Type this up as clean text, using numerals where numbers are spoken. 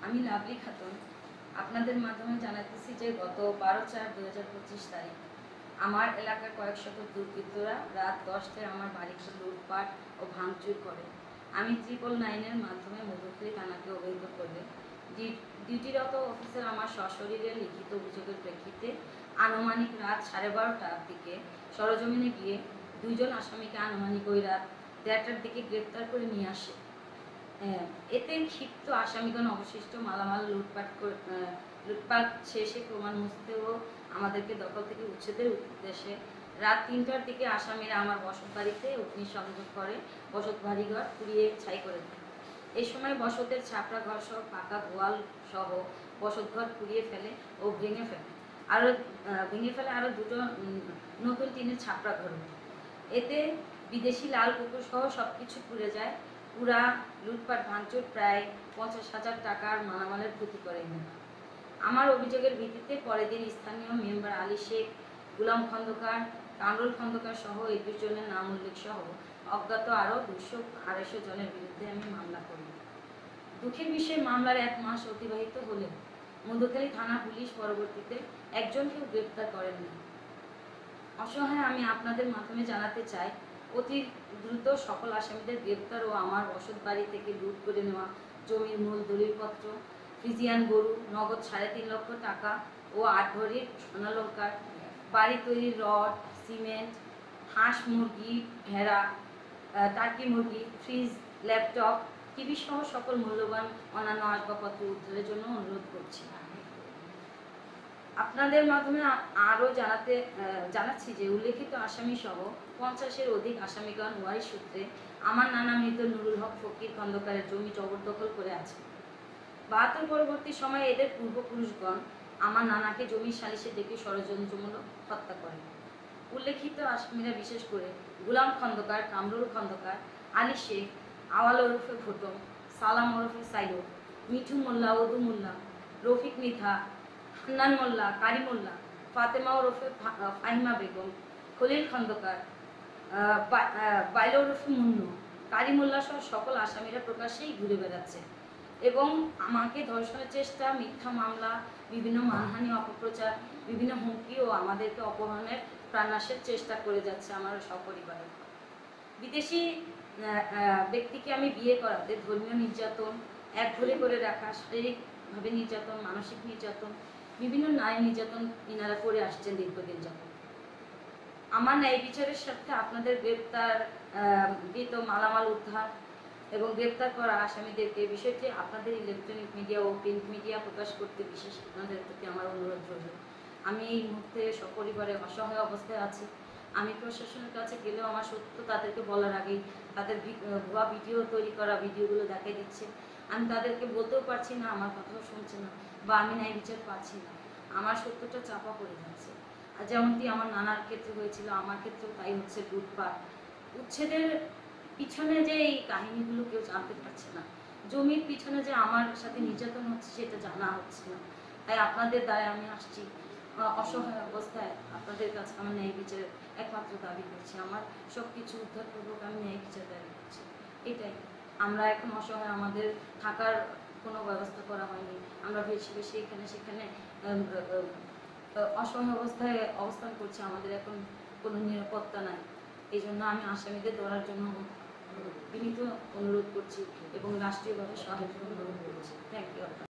আমি লাভলি খাতুন আপনাদের মাধ্যমে জানাতেছি যে গত 12/4/2025 তারিখ আমার এলাকার কয়েকশত দুর্বৃত্তরা রাত 10টায় আমার বাড়িতে লুটপাট ও ভাঙচুর করে। আমি 999-এর মাধ্যমে মধুখালী থানাকে অবহিত করলে ডিউটিরত অফিসার আমার সশরীরে লিখিত অভিযোগের প্রেক্ষিতে আনুমানিক রাত 12:30টার দিকে সরজমিনে গিয়ে দুইজন আসামিকে আনুমানিক ওই রাত 1:30টার দিকে গ্রেপ্তার করে নিয়ে আসে। এতে ক্ষিপ্ত আসামিগণ অবশিষ্ট মালামাল লুটপাট শেষে প্রমাণ মুছতে ও আমাদেরকে দখল থেকে উচ্ছেদের উদ্দেশ্যে রাত 3টার দিকে আসামিরা আমার বসত বাড়িতে অগ্নিসংযোগ করে বসত বাড়িঘর পুড়িয়ে ছাই করে দেয়। এই সময় বসতের ছাপড়া ঘর সহ পাকা গোয়াল সহ বসতঘর পুড়িয়ে ফেলে ও ভেঙে ফেলে আরও দুটো নতুন টিনের ছাপড়া ঘর। এতে বিদেশি লাল কুকুর সহ সব কিছু পুড়ে যায়। পুরা লুটপাট ভাঙচুর প্রায় 50,000 টাকার মালামালের ক্ষতি করে। আমার অভিযোগের ভিত্তিতে পরের দিন স্থানীয় মেম্বার আলী শেখ, গুলাম খন্দকার, কামরুল খন্দকার সহ 21 জনের নাম উল্লেখ সহ অজ্ঞাত আরও 200-250 জনের বিরুদ্ধে আমি মামলা করি। দুঃখের বিষয়ে মামলার 1 মাস অতিবাহিত হলেও মধুখালী থানা পুলিশ পরবর্তীতে একজনকেও গ্রেপ্তার করেননি। অসহায় আমি আপনাদের মাধ্যমে জানাতে চাই, অতি দ্রুত সকল আসামিদের গ্রেপ্তার ও আমার বসত বাড়ি থেকে লুট করে নেওয়া জমির মূল দলিলপত্র, ফ্রিজিয়ান গরু, নগদ 3.5 লক্ষ টাকা ও 8 ভরির সোনালঙ্কার, বাড়ি তৈরির রড, সিমেন্ট, হাঁস মুরগি, ভেড়া, টার্কি মুরগি, ফ্রিজ, ল্যাপটপ, টিভি সহ সকল মূল্যবান অন্যান্য আসবাবপত্র উদ্ধারের জন্য অনুরোধ করছি। আপনাদের মাধ্যমে আরও জানাচ্ছি যে উল্লেখিত আসামি সহ 50-এর অধিক আসামিগণ ওয়ারিশ সূত্রে আমার নানা মৃত নুরুল হক ফকির খন্দকারের জমি জবরদখল করে আছে। 72 পরবর্তী সময়ে এদের পূর্বপুরুষগণ আমার নানাকে জমির সালিশে ডেকে ষড়যন্ত্রমূলক হত্যা করে। উল্লেখিত আসামিরা বিশেষ করে গুলাম খন্দকার, কামরুল খন্দকার, আলী শেখ, আওয়াল ওরফে ভুটম, সালাম ওরফে সাইদ, মিঠু মোল্লা, ওদু মোল্লা, রফিক মিথা, হান্নান মোল্লা, কারি মোল্লা, ফাতেমা ওরফে ফাহিমা বেগম, খলিল খন্দকার, বাইল ওরফে মুন্নু, কারি মোল্লা সহ সকল আসামিরা প্রকাশ্যেই ঘুরে বেড়াচ্ছে এবং আমাকে ধর্ষণের চেষ্টা, মিথ্যা মামলা, বিভিন্ন মানহানি, অপপ্রচার, বিভিন্ন হুমকি ও আমাদেরকে অপহরণের প্রাণনাশের চেষ্টা করে যাচ্ছে আমার সপরিবারে। বিদেশি ব্যক্তিকে আমি বিয়ে করাতে ধর্মীয় নির্যাতন, একঘরে করে রাখা, শারীরিকভাবে নির্যাতন, মানসিক নির্যাতন, বিভিন্ন নারী নির্যাতন ইনারা করে আসছেন দীর্ঘদিন যাবত। আমার ন্যায় বিচারের সাথে আপনাদের গ্রেপ্তারকৃত মালামাল উদ্ধার এবং গ্রেপ্তার করা আসামিদেরকে বিষয়টি আপনাদের ইলেকট্রনিক মিডিয়া ও প্রিন্ট মিডিয়া প্রকাশ করতে বিশেষ আপনাদের প্রতি আমার অনুরোধ রইল। আমি এই মুহূর্তে সপরিবারে অসহায় অবস্থায় আছি। আমি প্রশাসনের কাছে গেলেও আমার সত্য তাদেরকে বলার আগেই তাদের ভুয়া ভিডিও তৈরি করা ভিডিওগুলো দেখাই দিচ্ছে। আমি তাদেরকে বলতেও পারছি না, আমার কথাও শুনছে না, বা আমি ন্যায় বিচার পাচ্ছি না। আমার সত্যটা চাপা পড়ে যাচ্ছে। আর যেমনটি আমার নানার ক্ষেত্রে হয়েছিল, আমার ক্ষেত্রেও তাই হচ্ছে। লুটপাট, উচ্ছেদের পিছনে যে এই কাহিনীগুলো কেউ জানতে পারছে না। জমির পিছনে যে আমার সাথে নির্যাতন হচ্ছে সেটা জানা হচ্ছে না। তাই আপনাদের দ্বারা আমি আসছি অসহায় অবস্থায় আপনাদের কাছে আমার ন্যায় বিচারের একমাত্র দাবি করছি। আমার সব কিছু উদ্ধারপূর্বক আমি ন্যায় বিচার দাবি করছি। এটাই, আমরা এখন অসহায়, আমাদের থাকার কোনো ব্যবস্থা করা হয়নি। আমরা বেশি বেশি এখানে সেখানে অসহায় অবস্থায় অবস্থান করছি। আমাদের এখন কোনো নিরাপত্তা নাই। এই জন্য আমি আসামিদের ধরার জন্য বিনীত অনুরোধ করছি এবং রাষ্ট্রীয়ভাবে সহায়তা অনুরোধ করছি।